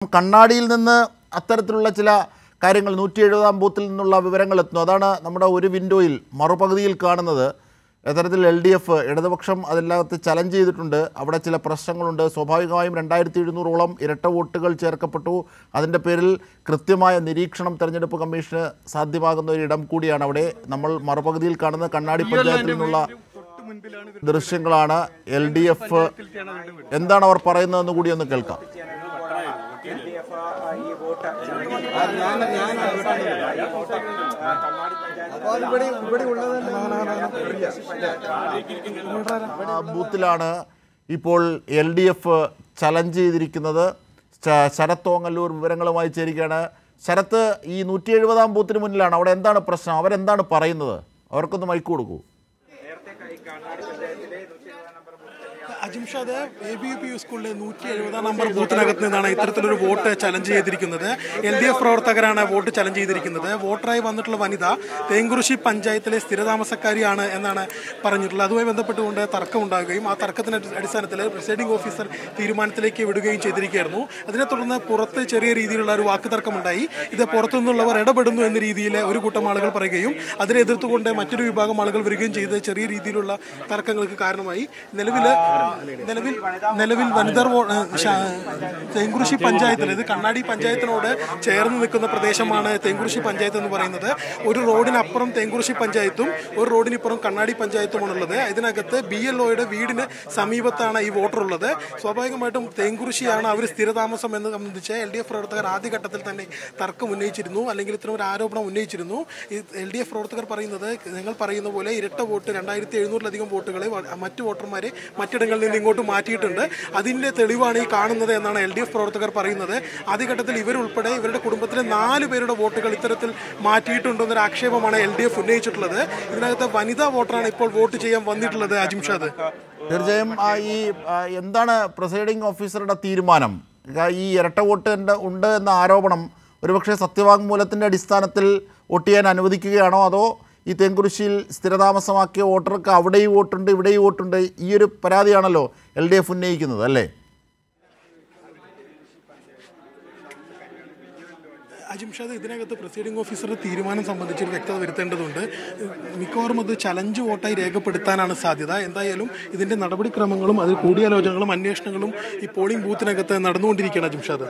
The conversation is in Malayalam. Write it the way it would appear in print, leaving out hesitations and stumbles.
കണ്ണാടിയിൽ നിന്ന് അത്തരത്തിലുള്ള ചില കാര്യങ്ങൾ 170-ാം ബൂത്തിൽ നിന്നുള്ള വിവരങ്ങൾ എത്തുന്നു. അതാണ് നമ്മുടെ ഒരു വിൻഡോയിൽ മറുപകുതിയിൽ കാണുന്നത്. യഥാർത്ഥത്തിൽ LDF ഇടതുപക്ഷം അതിനകത്ത് ചലഞ്ച് ചെയ്തിട്ടുണ്ട്. അവിടെ ചില പ്രശ്നങ്ങളുണ്ട്. സ്വാഭാവികമായും 2700-ഓളം ഇരട്ട വോട്ടുകൾ ചേർക്കപ്പെട്ടു. അതിൻ്റെ പേരിൽ കൃത്യമായ നിരീക്ഷണം തെരഞ്ഞെടുപ്പ് കമ്മീഷന് സാധ്യമാകുന്ന ഒരു ഇടം കൂടിയാണ് അവിടെ. നമ്മൾ മറുപകുതിയിൽ കാണുന്ന കണ്ണാടി പഞ്ചായത്തിൽ നിന്നുള്ള ദൃശ്യങ്ങളാണ്. LDF എന്താണ് അവർ പറയുന്നതെന്ന് കൂടി ഒന്ന് കേൾക്കാം. ബൂത്തിലാണ് ഇപ്പോൾ LDF ചലഞ്ച് ചെയ്തിരിക്കുന്നത്. ശരത് ഓങ്ങല്ലൂർ വിവരങ്ങളുമായി ചേരുകയാണ്. ശരത്ത്, ഈ 170-ാം ബൂത്തിന് മുന്നിലാണ്. അവിടെ എന്താണ് പ്രശ്നം? അവരെന്താണ് പറയുന്നത്? അവർക്കൊന്ന് മൈക്ക് കൊടുക്കൂ. അജിംഷാദ്, ABUP സ്കൂളിലെ 170-ാം നമ്പർ ബൂത്തിനകത്ത് നിന്നാണ് ഇത്തരത്തിലൊരു വോട്ട് ചലഞ്ച് ചെയ്തിരിക്കുന്നത്. LDF പ്രവർത്തകരാണ് വോട്ട് ചലഞ്ച് ചെയ്തിരിക്കുന്നത്. വോട്ടറായി വന്നിട്ടുള്ള വനിത തേങ്കുറിശ്ശി പഞ്ചായത്തിലെ സ്ഥിരതാമസക്കാരിയാണ് എന്നാണ് പറഞ്ഞിട്ടുള്ളത്. അതുമായി ബന്ധപ്പെട്ടുകൊണ്ട് തർക്കമുണ്ടാകുകയും ആ തർക്കത്തിന്റെ അടിസ്ഥാനത്തിൽ പ്രിസൈഡിംഗ് ഓഫീസർ തീരുമാനത്തിലേക്ക് വിടുകയും ചെയ്തിരിക്കുകയായിരുന്നു. അതിനെ തുടർന്ന് പുറത്ത് ചെറിയ രീതിയിലുള്ള ഒരു വാക്ക് തർക്കമുണ്ടായി. ഇത് പുറത്തുനിന്നുള്ളവർ ഇടപെടുന്നു എന്ന രീതിയിൽ ഒരു കൂട്ടം ആളുകൾ പറയുകയും അതിനെ എതിർത്തുകൊണ്ട് മറ്റൊരു വിഭാഗം ആളുകൾ വരികയും ചെയ്ത് ചെറിയ രീതിയിലുള്ള തർക്കങ്ങൾക്ക് കാരണമായി. നിലവിൽ വനിതാ തേങ്കുറിശ്ശി പഞ്ചായത്തിൽ, ഇത് കണ്ണാടി പഞ്ചായത്തിനോട് ചേർന്ന് നിൽക്കുന്ന പ്രദേശമാണ് തേങ്കുറിശ്ശി പഞ്ചായത്ത് എന്ന് പറയുന്നത്. ഒരു റോഡിനപ്പുറം തേങ്കുറിശ്ശി പഞ്ചായത്തും ഒരു റോഡിനിപ്പുറം കണ്ണാടി പഞ്ചായത്തുമാണുള്ളത്. ഇതിനകത്ത് BLOയുടെ വീടിന് സമീപത്താണ് ഈ വോട്ടർ ഉള്ളത്. സ്വാഭാവികമായിട്ടും തേങ്കുറിശ്ശിയാണ് അവർ സ്ഥിരതാമസം എന്ന് സംബന്ധിച്ച് LDF പ്രവർത്തകർ ആദ്യഘട്ടത്തിൽ തന്നെ തർക്കം ഉന്നയിച്ചിരുന്നു, അല്ലെങ്കിൽ ഇത്തരം ഒരു ആരോപണം ഉന്നയിച്ചിരുന്നു. ഈ LDF പ്രവർത്തകർ പറയുന്നത്, നിങ്ങൾ പറയുന്ന പോലെ ഇരട്ട വോട്ട് 2700-ലധികം വോട്ടുകളെ മറ്റു വോട്ടർമാരെ മറ്റിടങ്ങളിൽ നിന്ന് ഇങ്ങോട്ട് മാറ്റിയിട്ടുണ്ട്. അതിൻ്റെ തെളിവാണ് ഈ കാണുന്നത് എന്നാണ് LDF പ്രവർത്തകർ പറയുന്നത്. ആദ്യഘട്ടത്തിൽ ഇവരുൾപ്പെടെ ഇവരുടെ കുടുംബത്തിലെ 4 പേരുടെ വോട്ടുകൾ ഇത്തരത്തിൽ മാറ്റിയിട്ടുണ്ടെന്നൊരു ആക്ഷേപമാണ് LDF ഉന്നയിച്ചിട്ടുള്ളത്. ഇതിനകത്ത് വനിതാ വോട്ടറാണ് ഇപ്പോൾ വോട്ട് ചെയ്യാൻ വന്നിട്ടുള്ളത്. അജിംഷാദ്, തീർച്ചയായും ഈ എന്താണ് പ്രിസൈഡിംഗ് ഓഫീസറുടെ തീരുമാനം? ഈ ഇരട്ട വോട്ട് ഉണ്ട് എന്ന ആരോപണം ഒരുപക്ഷെ സത്യവാങ്മൂലത്തിൻ്റെ അടിസ്ഥാനത്തിൽ വോട്ട് ചെയ്യാൻ അനുവദിക്കുകയാണോ, അതോ ഈ തേങ്കുറിശ്ശിയിൽ സ്ഥിരതാമസമാക്കിയ വോട്ടർക്ക് അവിടെയും വോട്ടുണ്ട് ഇവിടെയും വോട്ടുണ്ട്, ഈ ഒരു പരാതിയാണല്ലോ LDF ഉന്നയിക്കുന്നത്, അല്ലേ? അജിംഷാദ്, ഇതിനകത്ത് പ്രിസൈഡിംഗ് ഓഫീസറുടെ തീരുമാനം സംബന്ധിച്ചൊരു വ്യക്തത വരുത്തേണ്ടതുണ്ട്. മിക്കവാറും അത് ചലഞ്ച് വോട്ടായി രേഖപ്പെടുത്താനാണ് സാധ്യത. എന്തായാലും ഇതിൻ്റെ നടപടിക്രമങ്ങളും അതിൽ കൂടിയാലോചനകളും അന്വേഷണങ്ങളും ഈ പോളിംഗ് ബൂത്തിനകത്ത് നടന്നുകൊണ്ടിരിക്കുകയാണ്. അജിംഷാദ്.